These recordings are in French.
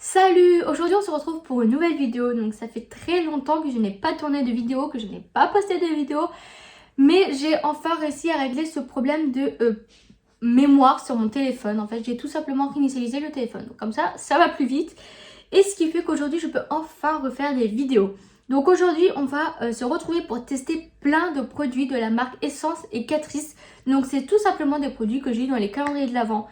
Salut! Aujourd'hui on se retrouve pour une nouvelle vidéo. Donc ça fait très longtemps que je n'ai pas tourné de vidéo, que je n'ai pas posté de vidéo. Mais j'ai enfin réussi à régler ce problème de mémoire sur mon téléphone. En fait j'ai tout simplement réinitialisé le téléphone. Donc, comme ça va plus vite. Et ce qui fait qu'aujourd'hui je peux enfin refaire des vidéos. Donc aujourd'hui on va se retrouver pour tester plein de produits de la marque Essence et Catrice. Donc c'est tout simplement des produits que j'ai eu dans les calendriers de l'Avent.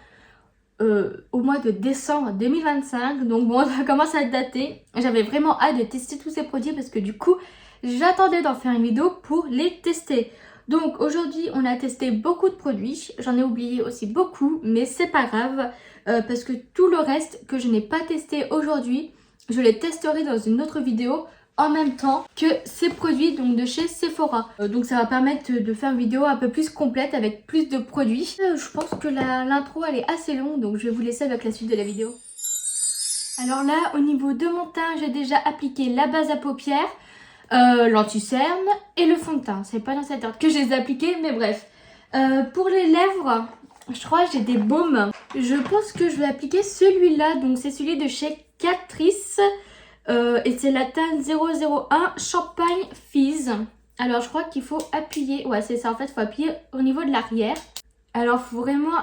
Au mois de décembre 2025, donc bon, ça commence à dater. J'avais vraiment hâte de tester tous ces produits parce que du coup j'attendais d'en faire une vidéo pour les tester. Donc aujourd'hui on a testé beaucoup de produits, j'en ai oublié aussi beaucoup, mais c'est pas grave parce que tout le reste que je n'ai pas testé aujourd'hui, je les testerai dans une autre vidéo en même temps que ces produits donc de chez Sephora. Donc ça va permettre de faire une vidéo un peu plus complète avec plus de produits. Je pense que l'intro elle est assez longue, donc je vais vous laisser avec la suite de la vidéo. Alors là au niveau de mon teint, j'ai déjà appliqué la base à paupières, l'anti-cerne et le fond de teint. C'est pas dans cette ordre que je les ai appliqués, mais bref. Pour les lèvres, je crois que j'ai des baumes. Je pense que je vais appliquer celui-là, donc c'est celui de chez Catrice. Et c'est la teinte 001 Champagne Fizz. Alors je crois qu'il faut appuyer, ouais c'est ça en fait, il faut appuyer au niveau de l'arrière. Alors faut vraiment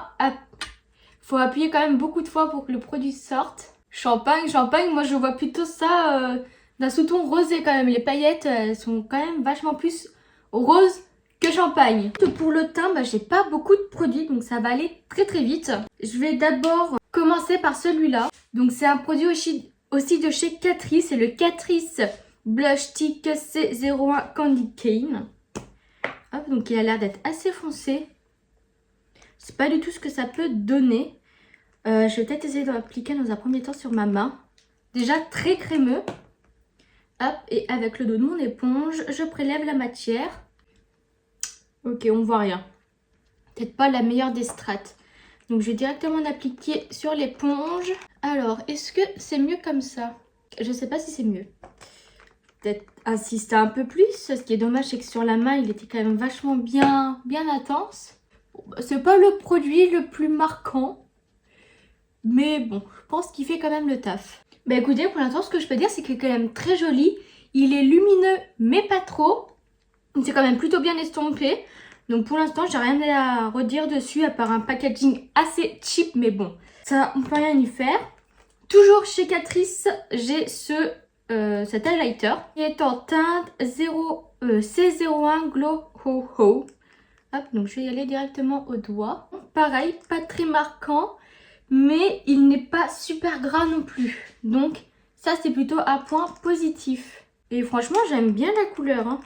faut appuyer quand même beaucoup de fois pour que le produit sorte. Champagne, moi je vois plutôt ça d'un sous-ton rosé quand même. Les paillettes elles sont quand même vachement plus roses que champagne. Pour le teint, j'ai pas beaucoup de produits donc ça va aller très très vite. Je vais d'abord commencer par celui-là. Donc c'est un produit aussi de chez Catrice, c'est le Catrice Blush Stick C01 Candy Cane. Hop, donc il a l'air d'être assez foncé. C'est pas du tout ce que ça peut donner. Je vais peut-être essayer de l'appliquer dans un premier temps sur ma main. Déjà très crémeux. Hop, et avec le dos de mon éponge, je prélève la matière. Ok, on voit rien. Peut-être pas la meilleure des strates. Donc je vais directement l'appliquer sur l'éponge. Alors, est-ce que c'est mieux comme ça? Je sais pas si c'est mieux. Peut-être insister un peu plus. Ce qui est dommage, c'est que sur la main, il était quand même vachement bien intense. Bon, c'est pas le produit le plus marquant. Mais bon, je pense qu'il fait quand même le taf. Bah écoutez, pour l'instant, ce que je peux dire, c'est qu'il est quand même très joli. Il est lumineux, mais pas trop. C'est quand même plutôt bien estompé. Donc pour l'instant, j'ai rien à redire dessus à part un packaging assez cheap, mais bon, ça on peut rien y faire. Toujours chez Catrice, j'ai cet highlighter qui est en teinte C01 Glow Ho Ho. Hop, donc je vais y aller directement au doigt. Pareil, pas très marquant, mais il n'est pas super gras non plus. Donc ça c'est plutôt un point positif. Et franchement, j'aime bien la couleur, hein.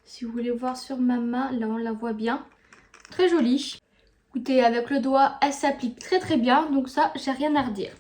Si vous voulez voir sur ma main, là on la voit bien. Très jolie. Écoutez, avec le doigt, elle s'applique très très bien. Donc ça, j'ai rien à redire.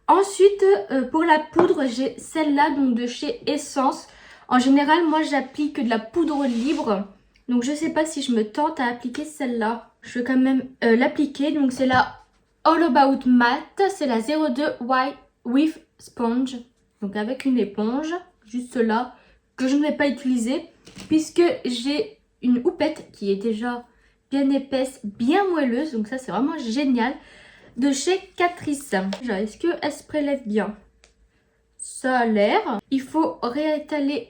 Ensuite, pour la poudre, j'ai celle-là donc de chez Essence. En général, moi j'applique de la poudre libre. Donc je sais pas si je me tente à appliquer celle-là. Je vais quand même l'appliquer. Donc c'est la All About Matte. C'est la 02 White with Sponge. Donc avec une éponge, juste là, que je ne vais pas utiliser. Puisque j'ai une houppette qui est déjà bien épaisse, bien moelleuse. Donc ça c'est vraiment génial. De chez Catrice. Est-ce qu'elle se prélève bien? Ça a l'air. Il faut réétaler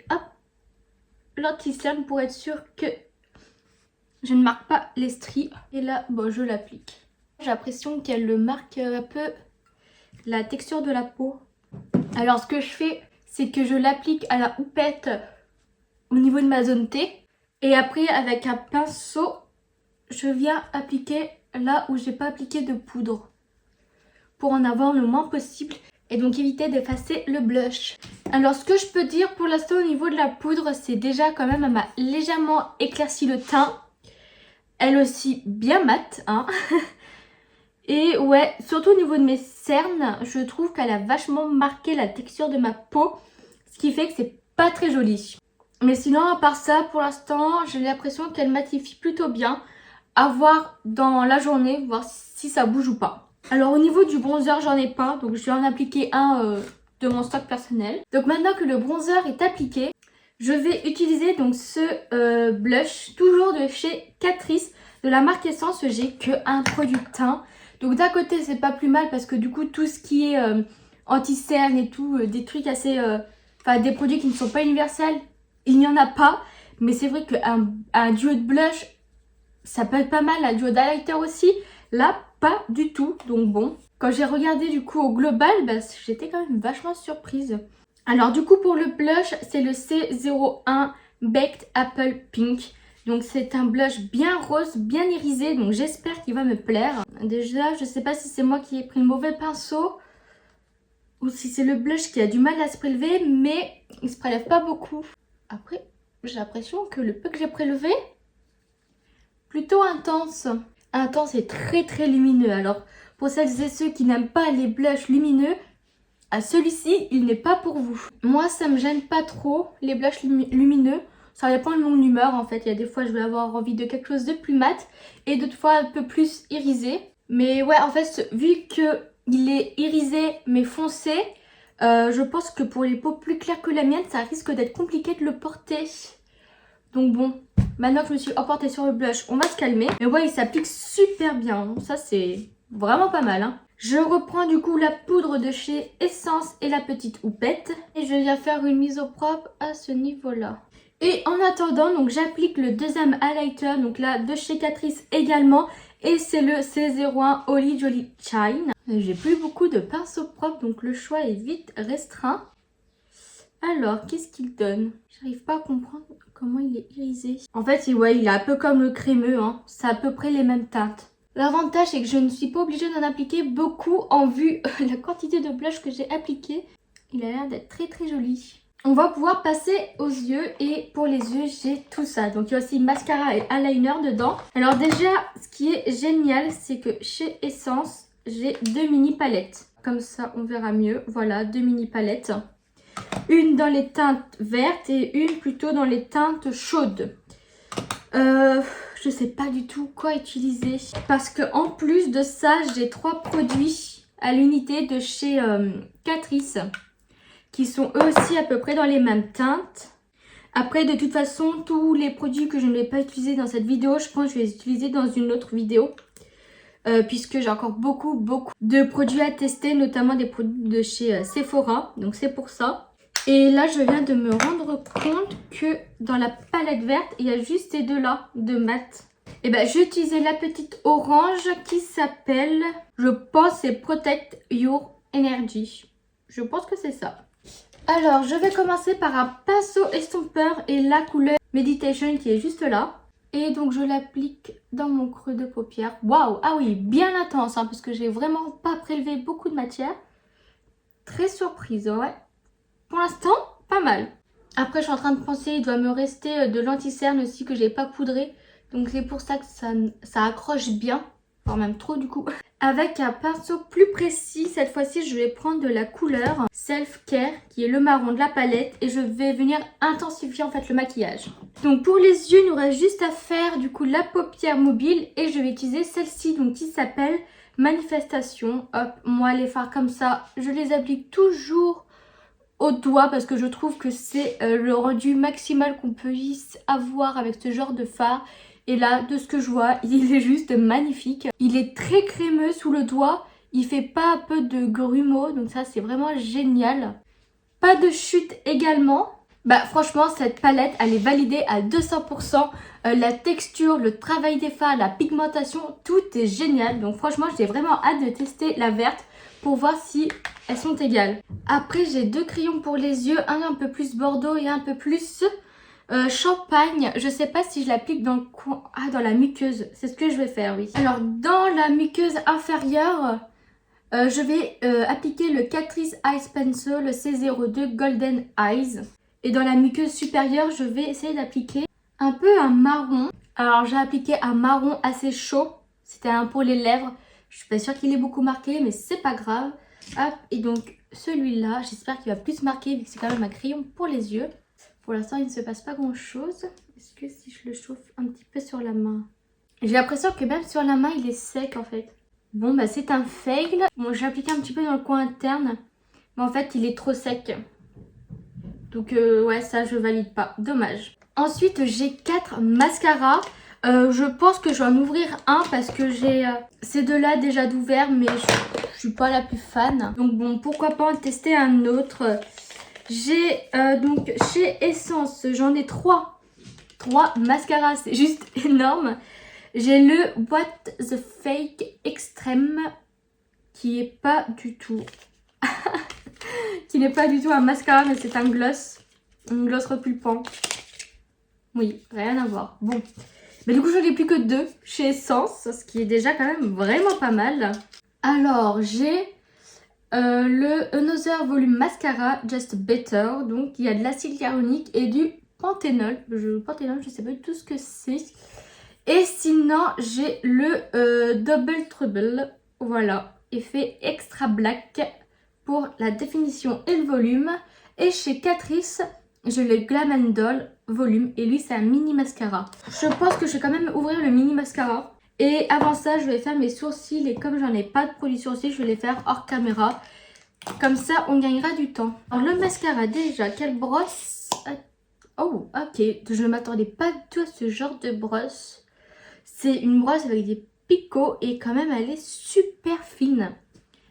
l'anti-cerne pour être sûr que je ne marque pas les stries. Et là, bon, je l'applique. J'ai l'impression qu'elle marque un peu la texture de la peau. Alors ce que je fais, c'est que je l'applique à la houppette au niveau de ma zone T. Et après, avec un pinceau, je viens appliquer là où j'ai pas appliqué de poudre. Pour en avoir le moins possible. Et donc éviter d'effacer le blush. Alors ce que je peux dire pour l'instant au niveau de la poudre, c'est déjà quand même, elle m'a légèrement éclairci le teint. Elle aussi bien mat, hein. Et ouais, surtout au niveau de mes cernes, je trouve qu'elle a vachement marqué la texture de ma peau. Ce qui fait que c'est pas très joli. Mais sinon, à part ça, pour l'instant, j'ai l'impression qu'elle matifie plutôt bien. À voir dans la journée, voir si ça bouge ou pas. Alors au niveau du bronzer, j'en ai pas. Donc je vais en appliquer un de mon stock personnel. Donc maintenant que le bronzer est appliqué, je vais utiliser donc ce blush. Toujours de chez Catrice. De la marque Essence, j'ai que un produit teint. Donc d'un côté c'est pas plus mal parce que du coup tout ce qui est anti-cerne et tout, des trucs assez... Enfin des produits qui ne sont pas universels, il n'y en a pas. Mais c'est vrai qu'un duo de blush, ça peut être pas mal, un duo d'highlighter aussi. Là, pas du tout. Donc bon, quand j'ai regardé du coup au global, bah, j'étais quand même vachement surprise. Alors du coup pour le blush, c'est le C01 Baked Apple Pink. Donc c'est un blush bien rose, bien irisé, donc j'espère qu'il va me plaire. Déjà, je sais pas si c'est moi qui ai pris le mauvais pinceau ou si c'est le blush qui a du mal à se prélever, mais il se prélève pas beaucoup. Après, j'ai l'impression que le peu que j'ai prélevé, plutôt intense. Intense et très très lumineux. Alors pour celles et ceux qui n'aiment pas les blushs lumineux, celui-ci il n'est pas pour vous. Moi ça me gêne pas trop les blushs lumineux. Ça dépend de mon humeur en fait. Il y a des fois je vais avoir envie de quelque chose de plus mat et d'autres fois un peu plus irisé. Mais ouais en fait vu que il est irisé mais foncé, je pense que pour les peaux plus claires que la mienne ça risque d'être compliqué de le porter. Donc bon, maintenant que je me suis emportée sur le blush, on va se calmer. Mais ouais, il s'applique super bien. Ça, c'est vraiment pas mal. Hein. Je reprends du coup la poudre de chez Essence et la petite houppette. Et je viens faire une mise au propre à ce niveau-là. Et en attendant, donc j'applique le deuxième highlighter. Donc là, de chez Catrice également. Et c'est le C01 Holly Jolly Shine. J'ai plus beaucoup de pinceaux propres, donc le choix est vite restreint. Alors, qu'est-ce qu'il donne? J'arrive pas à comprendre comment il est irisé. En fait, ouais, il est un peu comme le crémeux, hein. C'est à peu près les mêmes teintes. L'avantage, c'est que je ne suis pas obligée d'en appliquer beaucoup en vue la quantité de blush que j'ai appliqué. Il a l'air d'être très très joli. On va pouvoir passer aux yeux et pour les yeux, j'ai tout ça. Donc, il y a aussi mascara et eyeliner dedans. Alors déjà, ce qui est génial, c'est que chez Essence, j'ai 2 mini palettes. Comme ça, on verra mieux. Voilà, 2 mini palettes. Une dans les teintes vertes et une plutôt dans les teintes chaudes. Je sais pas du tout quoi utiliser. Parce que en plus de ça, j'ai 3 produits à l'unité de chez Catrice. Qui sont eux aussi à peu près dans les mêmes teintes. Après, de toute façon, tous les produits que je ne vais pas utiliser dans cette vidéo, je pense que je vais les utiliser dans une autre vidéo. Puisque j'ai encore beaucoup de produits à tester, notamment des produits de chez Sephora. Donc c'est pour ça. Et là, je viens de me rendre compte que dans la palette verte, il y a juste ces deux-là de mat. Et ben, j'ai utilisé la petite orange qui s'appelle, je pense, c'est Protect Your Energy. Je pense que c'est ça. Alors, je vais commencer par un pinceau estompeur et la couleur Meditation qui est juste là. Et donc, je l'applique dans mon creux de paupière. Waouh! Ah oui, bien intense, hein, parce que j'ai vraiment pas prélevé beaucoup de matière. Très surprise, ouais. Pour l'instant, pas mal. Après, je suis en train de penser, il doit me rester de l'anti-cerne aussi que j'ai pas poudré. Donc, c'est pour ça que ça accroche bien. Enfin, même trop du coup. Avec un pinceau plus précis, cette fois-ci, je vais prendre de la couleur Self Care, qui est le marron de la palette. Et je vais venir intensifier en fait le maquillage. Donc, pour les yeux, il nous reste juste à faire du coup la paupière mobile. Et je vais utiliser celle-ci, donc qui s'appelle Manifestation. Hop, moi, les fards comme ça, je les applique toujours au doigt parce que je trouve que c'est le rendu maximal qu'on puisse avoir avec ce genre de fard. Et là, de ce que je vois, il est juste magnifique. Il est très crémeux sous le doigt. Il fait pas un peu de grumeaux. Donc ça, c'est vraiment génial. Pas de chute également. Bah franchement, cette palette, elle est validée à 200%. La texture, le travail des fards, la pigmentation, tout est génial. Donc franchement, j'ai vraiment hâte de tester la verte pour voir si elles sont égales. Après, j'ai 2 crayons pour les yeux. Un peu plus bordeaux et un peu plus... champagne, je sais pas si je l'applique dans le coin, dans la muqueuse, c'est ce que je vais faire, oui. Alors dans la muqueuse inférieure, je vais appliquer le Catrice Eyes Pencil, le C02 Golden Eyes. Et dans la muqueuse supérieure, je vais essayer d'appliquer un peu un marron. Alors j'ai appliqué un marron assez chaud, c'était un pour les lèvres. Je suis pas sûre qu'il est beaucoup marqué, mais c'est pas grave. Hop, et donc celui-là, j'espère qu'il va plus marquer vu que c'est quand même un crayon pour les yeux. Pour l'instant, il ne se passe pas grand chose. Est-ce que si je le chauffe un petit peu sur la main? J'ai l'impression que même sur la main, il est sec en fait. Bon, bah c'est un fail. Bon, j'ai appliqué un petit peu dans le coin interne. Mais en fait, il est trop sec. Donc ouais, ça, je valide pas. Dommage. Ensuite, j'ai 4 mascaras. Je pense que je vais en ouvrir un parce que j'ai ces deux-là déjà d'ouvert, mais je suis pas la plus fan. Donc bon, pourquoi pas en tester un autre. J'ai donc chez Essence, j'en ai trois mascaras, c'est juste énorme. J'ai le What the Fake Extreme qui est pas du tout qui n'est pas du tout un mascara, mais c'est un gloss repulpant. Oui, rien à voir. Bon, mais du coup j'en ai plus que deux chez Essence, ce qui est déjà quand même vraiment pas mal. Alors j'ai le Another Volume Mascara Just Better. Donc il y a de l'acide hyaluronique et du panthénol. Panthénol, je sais pas du tout ce que c'est. Et sinon j'ai le Double Trouble. Voilà, effet extra black pour la définition et le volume. Et chez Catrice, j'ai le Glam and Doll volume. Et lui c'est un mini mascara. Je pense que je vais quand même ouvrir le mini mascara. Et avant ça, je vais faire mes sourcils et comme j'en ai pas de produit sourcils, je vais les faire hors caméra. Comme ça, on gagnera du temps. Alors le mascara déjà, quelle brosse? Oh, ok, je ne m'attendais pas du tout à ce genre de brosse. C'est une brosse avec des picots et quand même elle est super fine.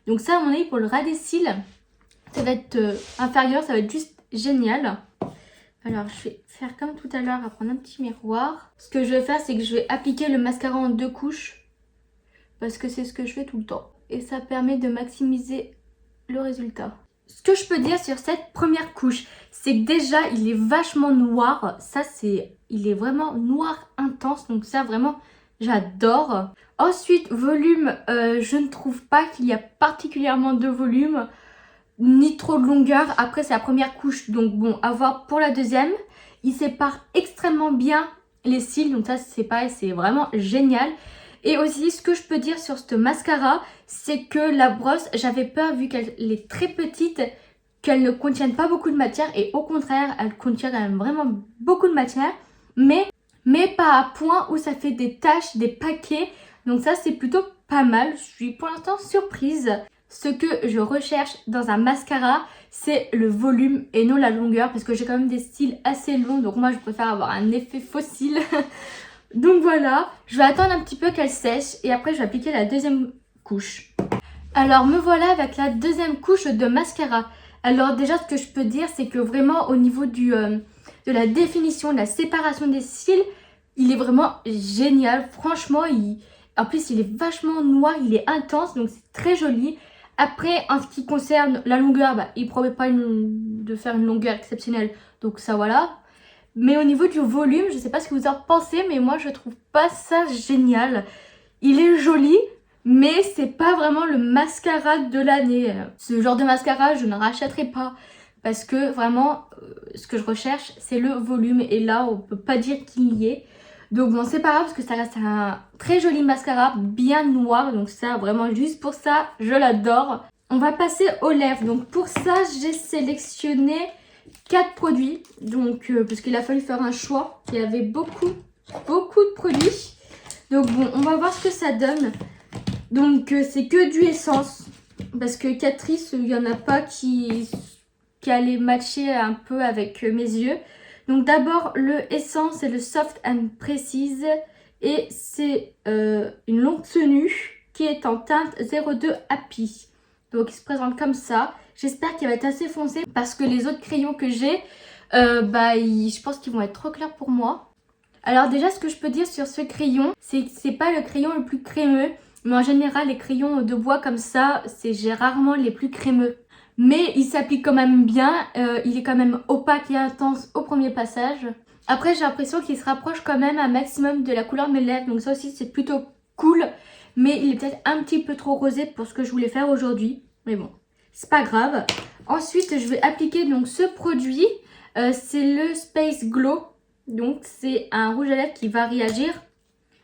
Donc ça, à mon avis, pour le ras des cils, ça va être inférieur, ça va être juste génial. Alors, je vais faire comme tout à l'heure, à prendre un petit miroir. Ce que je vais faire, c'est que je vais appliquer le mascara en 2 couches. Parce que c'est ce que je fais tout le temps. Et ça permet de maximiser le résultat. Ce que je peux dire sur cette première couche, c'est que déjà, il est vachement noir. Ça, il est vraiment noir intense. Donc ça, vraiment, j'adore. Ensuite, volume, je ne trouve pas qu'il y a particulièrement de volume. Ni trop de longueur. Après c'est la première couche, donc bon, à voir pour la deuxième. Il sépare extrêmement bien les cils, donc ça c'est pareil, c'est vraiment génial. Et aussi ce que je peux dire sur ce mascara, c'est que la brosse, j'avais peur vu qu'elle est très petite, qu'elle ne contienne pas beaucoup de matière. Et au contraire, elle contient quand même vraiment beaucoup de matière, mais pas à point où ça fait des taches, des paquets. Donc ça c'est plutôt pas mal, je suis pour l'instant surprise. Ce que je recherche dans un mascara, c'est le volume et non la longueur. Parce que j'ai quand même des cils assez longs. Donc moi, je préfère avoir un effet fossile. Donc voilà, je vais attendre un petit peu qu'elle sèche. Et après, je vais appliquer la deuxième couche. Alors, me voilà avec la deuxième couche de mascara. Alors déjà, ce que je peux dire, c'est que vraiment au niveau de la définition, de la séparation des cils, il est vraiment génial. Franchement, en plus, il est vachement noir, il est intense. Donc c'est très joli. Après, en ce qui concerne la longueur, il ne promet pas de faire une longueur exceptionnelle. Donc ça, voilà. Mais au niveau du volume, je ne sais pas ce que vous en pensez, mais moi, je trouve pas ça génial. Il est joli, mais c'est pas vraiment le mascara de l'année. Ce genre de mascara, je ne rachèterai pas. Parce que vraiment, ce que je recherche, c'est le volume. Et là, on peut pas dire qu'il y est. Donc bon, c'est pas grave parce que ça reste un très joli mascara, bien noir. Donc ça, vraiment, juste pour ça, je l'adore. On va passer aux lèvres. Donc pour ça, j'ai sélectionné 4 produits. Donc, parce qu'il a fallu faire un choix. Il y avait beaucoup de produits. Donc bon, on va voir ce que ça donne. Donc c'est que du essence. Parce que Catrice, il n'y en a pas qui allait matcher un peu avec mes yeux. Donc d'abord le essence, c'est le Soft and Precise. Et c'est une longue tenue qui est en teinte 02 Happy. Donc il se présente comme ça. J'espère qu'il va être assez foncé parce que les autres crayons que j'ai, je pense qu'ils vont être trop clairs pour moi. Alors déjà, ce que je peux dire sur ce crayon, c'est que c'est pas le crayon le plus crémeux. Mais en général, les crayons de bois comme ça, j'ai rarement les plus crémeux. Mais il s'applique quand même bien, il est quand même opaque et intense au premier passage. Après, j'ai l'impression qu'il se rapproche quand même un maximum de la couleur de mes lèvres. Donc ça aussi, c'est plutôt cool. Mais il est peut-être un petit peu trop rosé pour ce que je voulais faire aujourd'hui. Mais bon, c'est pas grave. Ensuite, je vais appliquer donc ce produit. C'est le Space Glow. Donc c'est un rouge à lèvres qui va réagir.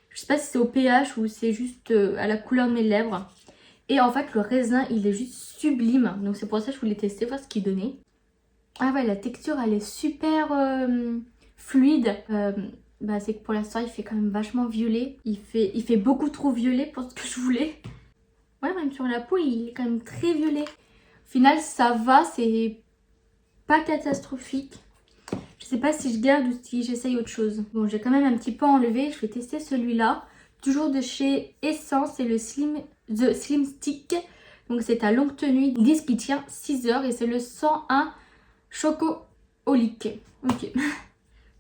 Je sais pas si c'est au pH ou c'est juste à la couleur de mes lèvres. Et en fait, le raisin, il est juste sublime. Donc c'est pour ça que je voulais tester, voir ce qu'il donnait. Ah ouais, la texture, elle est super fluide. C'est que pour l'instant, il fait quand même vachement violet. Il fait beaucoup trop violet pour ce que je voulais. Ouais, même sur la peau, il est quand même très violet. Au final, ça va, c'est pas catastrophique. Je sais pas si je garde ou si j'essaye autre chose. Bon, j'ai quand même un petit peu enlevé. Je vais tester celui-là. Toujours de chez Essence, c'est le The Slim Stick. Donc c'est à longue tenue. Ils disent qu'il tient 6 heures et c'est le 101 chocoolique. Ok.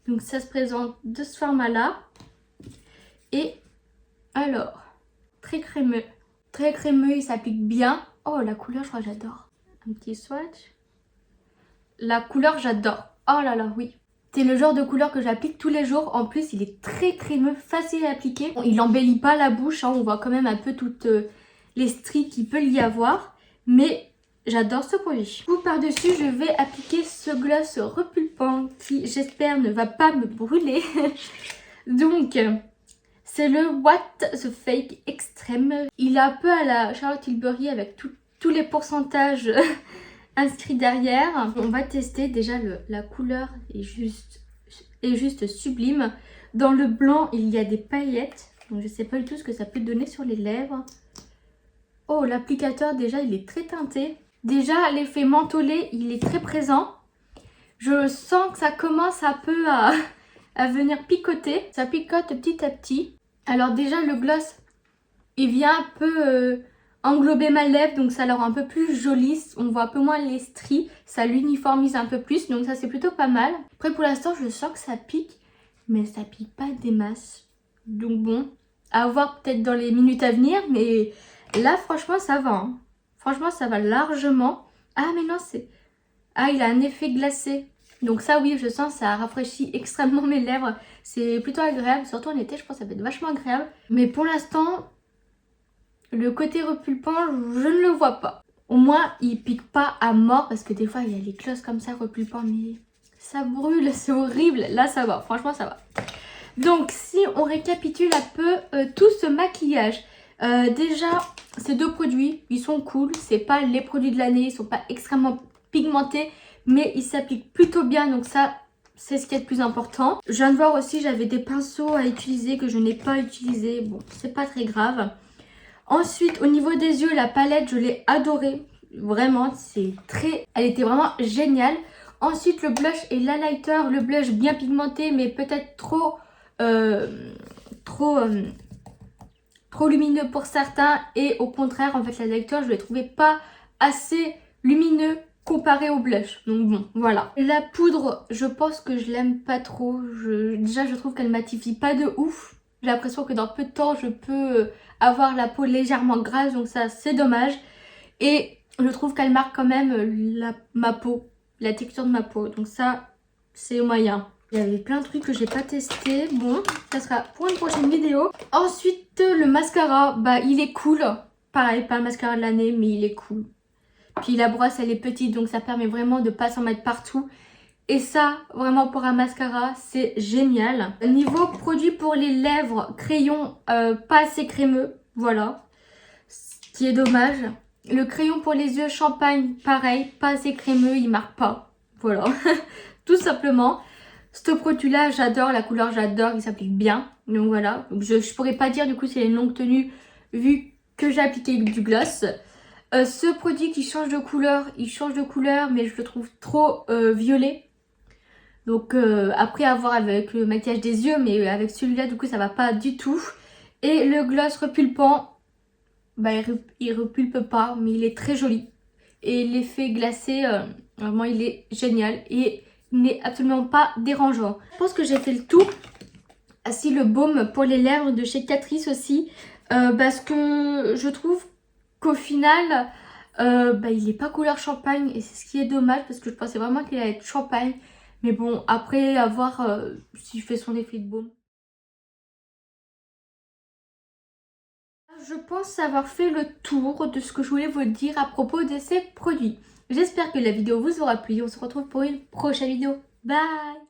Donc ça se présente de ce format-là. Et alors, très crémeux. Très crémeux, il s'applique bien. Oh, la couleur, je crois que j'adore. Un petit swatch. La couleur, j'adore. Oh là là, oui. C'est le genre de couleur que j'applique tous les jours. En plus, il est très crémeux, facile à appliquer. Bon, il n'embellit pas la bouche. Hein. On voit quand même un peu toutes les stries qu'il peut y avoir. Mais j'adore ce produit. Par-dessus, je vais appliquer ce gloss repulpant qui, j'espère, ne va pas me brûler. Donc, c'est le What the Fake Extreme. Il est un peu à la Charlotte Tilbury avec tous les pourcentages inscrits derrière. On va tester. Déjà, la couleur est juste sublime. Dans le blanc, il y a des paillettes. Donc, je ne sais pas du tout ce que ça peut donner sur les lèvres. Oh, l'applicateur, déjà, il est très teinté. Déjà, l'effet mentholé, il est très présent. Je sens que ça commence un peu à venir picoter. Ça picote petit à petit. Alors déjà, le gloss, il vient un peu englober ma lèvre. Donc ça la rend un peu plus jolie. On voit un peu moins les stries. Ça l'uniformise un peu plus. Donc ça, c'est plutôt pas mal. Après, pour l'instant, je sens que ça pique. Mais ça pique pas des masses. Donc bon, à voir peut-être dans les minutes à venir. Mais là, franchement, ça va. Hein. Franchement, ça va largement. Ah, mais non, c'est... Ah, il a un effet glacé. Donc ça, oui, je sens, ça rafraîchit extrêmement mes lèvres. C'est plutôt agréable. Surtout en été, je pense que ça va être vachement agréable. Mais pour l'instant, le côté repulpant, je ne le vois pas. Au moins, il pique pas à mort. Parce que des fois, il y a les glosses comme ça, repulpants. Mais ça brûle, c'est horrible. Là, ça va. Franchement, ça va. Donc, si on récapitule un peu tout ce maquillage... déjà, ces deux produits, ils sont cool. C'est pas les produits de l'année, ils sont pas extrêmement pigmentés, mais ils s'appliquent plutôt bien. Donc ça, c'est ce qui est le plus important. Je viens de voir aussi, j'avais des pinceaux à utiliser que je n'ai pas utilisés. Bon, c'est pas très grave. Ensuite, au niveau des yeux, la palette, je l'ai adorée. Vraiment, elle était vraiment géniale. Ensuite, le blush et l'highlighter. Le blush bien pigmenté, mais peut-être trop lumineux pour certains, et au contraire en fait la lecture je l'ai trouvé pas assez lumineux comparé au blush. Donc bon, voilà. La poudre, je pense que je l'aime pas trop. Déjà je trouve qu'elle matifie pas de ouf. J'ai l'impression que dans peu de temps je peux avoir la peau légèrement grasse, donc ça c'est dommage. Et je trouve qu'elle marque quand même ma peau, la texture de ma peau, donc ça c'est moyen. Il y avait plein de trucs que j'ai pas testé. Bon, ça sera pour une prochaine vidéo. Ensuite, le mascara, bah il est cool. Pareil, pas le mascara de l'année, mais il est cool. Puis la brosse, elle est petite, donc ça permet vraiment de pas s'en mettre partout. Et ça, vraiment pour un mascara, c'est génial. Niveau produit pour les lèvres, crayon pas assez crémeux, voilà. Ce qui est dommage. Le crayon pour les yeux, champagne, pareil, pas assez crémeux, il marque pas. Voilà, tout simplement. Ce produit-là, j'adore, la couleur, j'adore, il s'applique bien. Donc voilà, donc je pourrais pas dire du coup c'est une longue tenue vu que j'ai appliqué du gloss. Ce produit qui change de couleur, il change de couleur mais je le trouve trop violet. Donc après à voir avec le maquillage des yeux, mais avec celui-là du coup ça va pas du tout. Et le gloss repulpant, bah il repulpe pas mais il est très joli. Et l'effet glacé, vraiment il est génial. Et n'est absolument pas dérangeant. Je pense que j'ai fait le tour. Ainsi le baume pour les lèvres de chez Catrice aussi. Parce que je trouve qu'au final, il n'est pas couleur champagne. Et c'est ce qui est dommage parce que je pensais vraiment qu'il allait être champagne. Mais bon, après à voir s'il fait son effet de baume. Je pense avoir fait le tour de ce que je voulais vous dire à propos de ces produits. J'espère que la vidéo vous aura plu. On se retrouve pour une prochaine vidéo. Bye!